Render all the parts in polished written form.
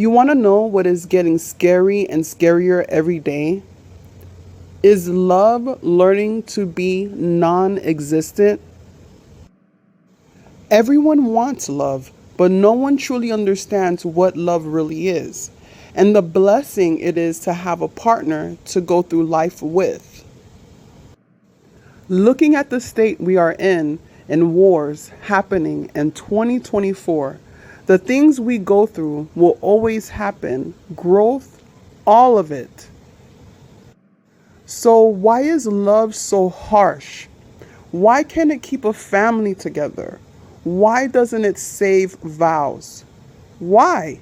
You want to know what is getting scary and scarier every day? Is love learning to be non existent? Everyone wants love, but no one truly understands what love really is and the blessing it is to have a partner to go through life with. Looking at the state we are in and wars happening in 2024, the things we go through will always happen. Growth, all of it. So, why is love so harsh? Why can't it keep a family together? Why doesn't it save vows? Why?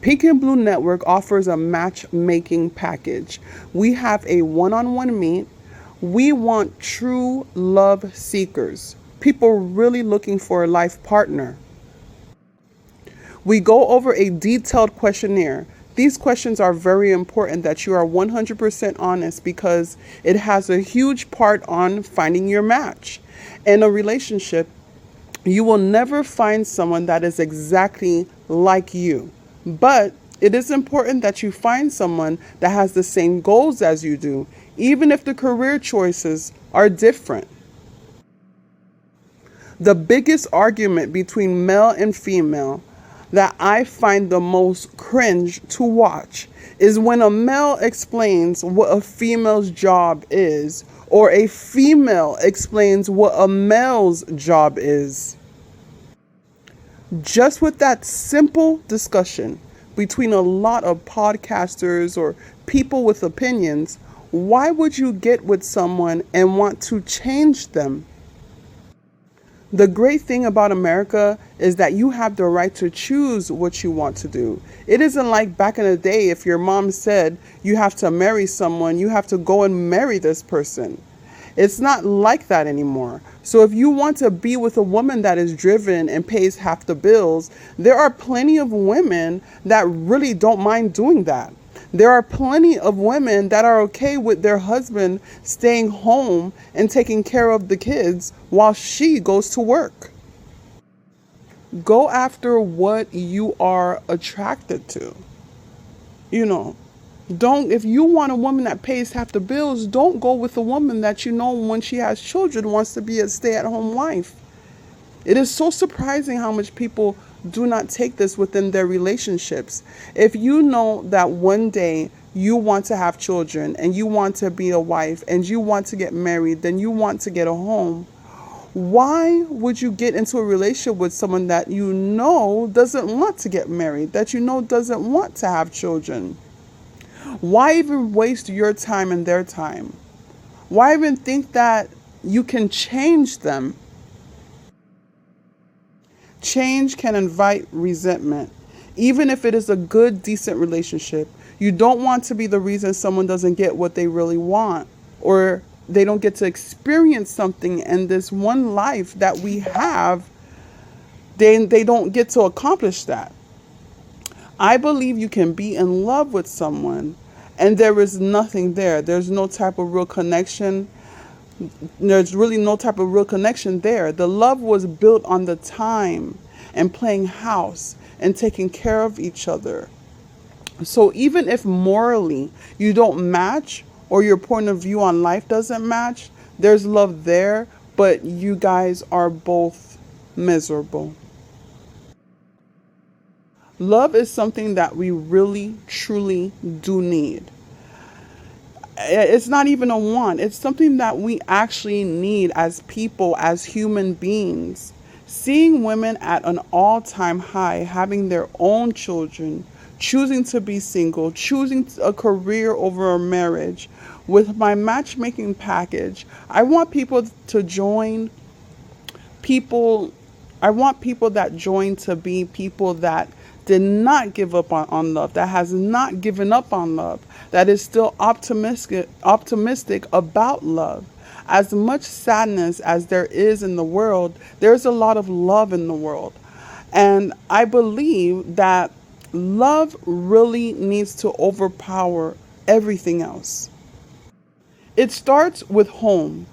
Pink and Blue Network offers a matchmaking package. We have a one on one meet. We want true love seekers, people really looking for a life partner. We go over a detailed questionnaire. These questions are very important that you are 100% honest because it has a huge part on finding your match. In a relationship, you will never find someone that is exactly like you. But it is important that you find someone that has the same goals as you do, even if the career choices are different. The biggest argument between male and female that I find the most cringe to watch is when a male explains what a female's job is, or a female explains what a male's job is. Just with that simple discussion between a lot of podcasters or people with opinions, why would you get with someone and want to change them? The great thing about America is that you have the right to choose what you want to do. It isn't like back in the day, if your mom said you have to marry someone, you have to go and marry this person. It's not like that anymore. So if you want to be with a woman that is driven and pays half the bills, there are plenty of women that really don't mind doing that. There are plenty of women that are okay with their husband staying home and taking care of the kids while she goes to work. Go after what you are attracted to. You know, don't, if you want a woman that pays half the bills, don't go with a woman that you know when she has children wants to be a stay-at-home wife. It is so surprising how much people do not take this within their relationships. If you know that one day you want to have children and you want to be a wife and you want to get married, then you want to get a home, why would you get into a relationship with someone that you know doesn't want to get married, that you know doesn't want to have children? Why even waste your time and their time? Why even think that you can change them? Change can invite resentment. Even if it is a good, decent relationship, you don't want to be the reason someone doesn't get what they really want, or they don't get to experience something in this one life that we have. They don't get to accomplish that. I believe you can be in love with someone and there is nothing there. There's no type of real connection. There's really no type of real connection there. The love was built on the time and playing house and taking care of each other. So even if morally you don't match or your point of view on life doesn't match, there's love there, but you guys are both miserable. Love is something that we really, truly do need. It's not even a want. It's something that we actually need as people, as human beings. Seeing women at an all-time high, having their own children, choosing to be single, choosing a career over a marriage. With my matchmaking package, I want people to join people. I want people that join to be people that did not give up on love, that has not given up on love, that is still optimistic about love. As much sadness as there is in the world, there's a lot of love in the world. And I believe that love really needs to overpower everything else. It starts with home.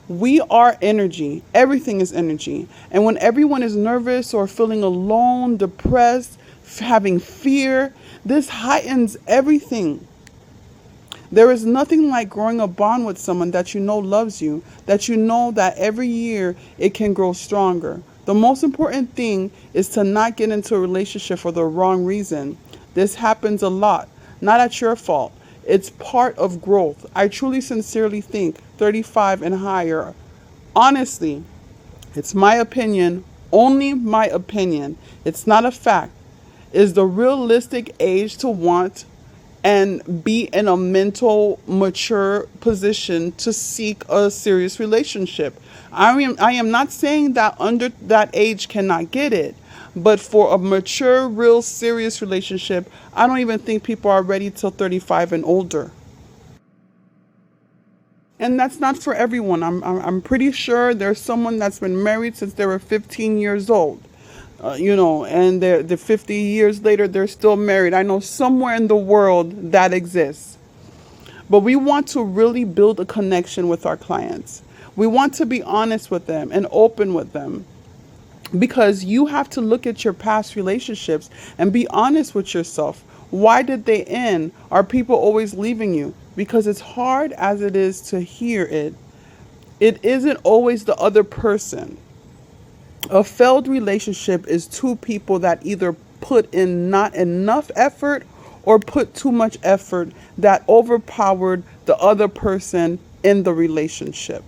We are energy. Everything is energy. And when everyone is nervous or feeling alone, depressed, having fear, this heightens everything. There is nothing like growing a bond with someone that you know loves you, that you know that every year it can grow stronger. The most important thing is to not get into a relationship for the wrong reason. This happens a lot, not at your fault. It's part of growth. I truly sincerely think 35 and higher, honestly, it's my opinion, only my opinion, it's not a fact, is the realistic age to want and be in a mental mature position to seek a serious relationship. I am not saying that under that age cannot get it, but for a mature, real serious relationship, I don't even think people are ready till 35 and older. And that's not for everyone. I'm pretty sure there's someone that's been married since they were 15 years old. And they're 50 years later, they're still married. I know somewhere in the world that exists. But we want to really build a connection with our clients. We want to be honest with them and open with them, because you have to look at your past relationships and be honest with yourself. Why did they end? Are people always leaving you? Because it's hard as it is to hear it, it isn't always the other person. A failed relationship is two people that either put in not enough effort or put too much effort that overpowered the other person in the relationship.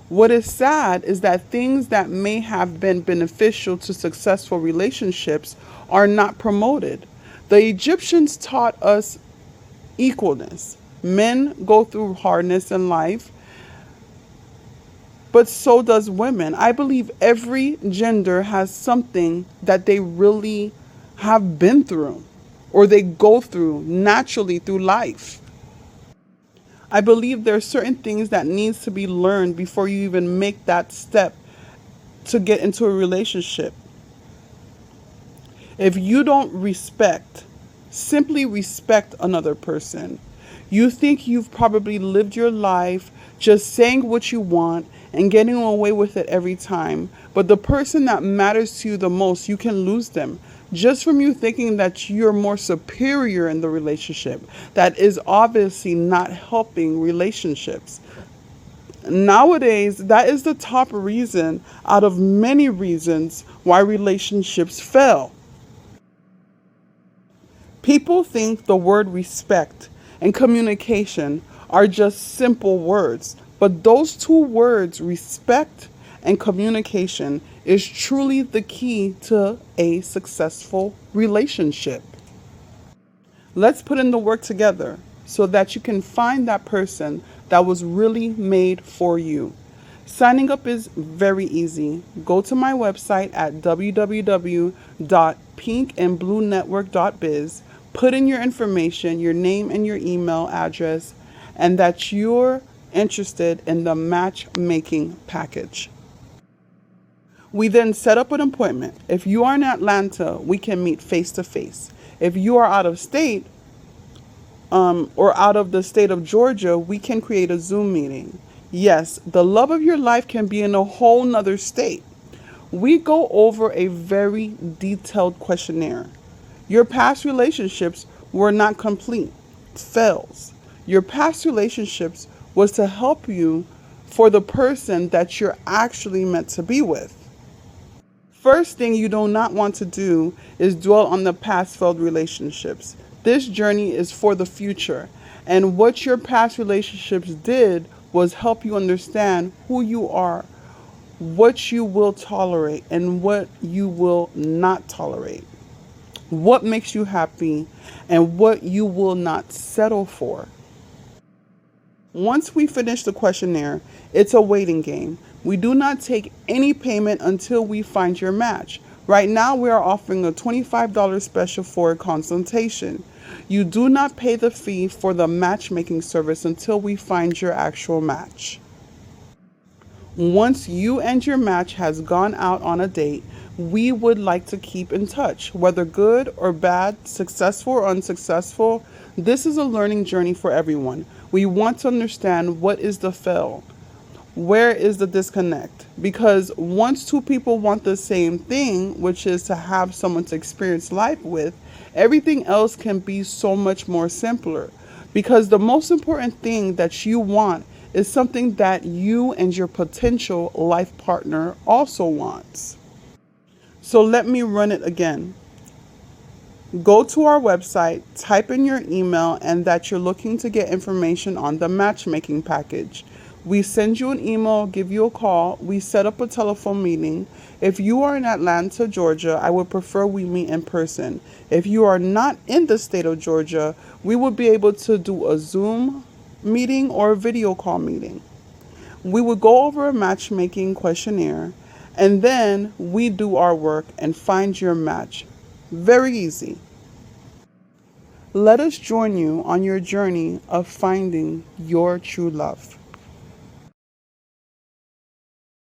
What is sad is that things that may have been beneficial to successful relationships are not promoted. The Egyptians taught us equalness. Men go through hardness in life, but so does women. I believe every gender has something that they really have been through or they go through naturally through life. I believe there are certain things that needs to be learned before you even make that step to get into a relationship. If you don't simply respect another person, you think you've probably lived your life just saying what you want and getting away with it every time. But the person that matters to you the most, you can lose them just from you thinking that you're more superior in the relationship. That is obviously not helping relationships. Nowadays, that is the top reason out of many reasons why relationships fail. People think the word respect and communication are just simple words, but those two words, respect and communication, is truly the key to a successful relationship. Let's put in the work together so that you can find that person that was really made for you. Signing up is very easy. Go to my website at www.pinkandbluenetwork.biz. Put in your information, your name and your email address, and that you're interested in the matchmaking package. We then set up an appointment. If you are in Atlanta, we can meet face to face. If you are out of state or out of the state of Georgia, we can create a Zoom meeting. Yes, the love of your life can be in a whole nother state. We go over a very detailed questionnaire. Your past relationships were not complete, fails. Your past relationships was to help you for the person that you're actually meant to be with. First thing you do not want to do is dwell on the past failed relationships. This journey is for the future, and what your past relationships did was help you understand who you are, what you will tolerate, and what you will not tolerate, what makes you happy, and what you will not settle for. Once we finish the questionnaire, it's a waiting game. We do not take any payment until we find your match. Right now, we are offering a $25 special for a consultation. You do not pay the fee for the matchmaking service until we find your actual match. Once you and your match has gone out on a date, we would like to keep in touch, whether good or bad, successful or unsuccessful. This is a learning journey for everyone. We want to understand what is the fail. Where is the disconnect? Because once two people want the same thing, which is to have someone to experience life with, everything else can be so much more simpler. Because the most important thing that you want is something that you and your potential life partner also wants. So let me run it again. Go to our website, type in your email, and that you're looking to get information on the matchmaking package. We send you an email, give you a call, we set up a telephone meeting. If you are in Atlanta, Georgia, I would prefer we meet in person. If you are not in the state of Georgia, we would be able to do a Zoom meeting or a video call meeting. We would go over a matchmaking questionnaire, and then we do our work and find your match. Very easy. Let us join you on your journey of finding your true love.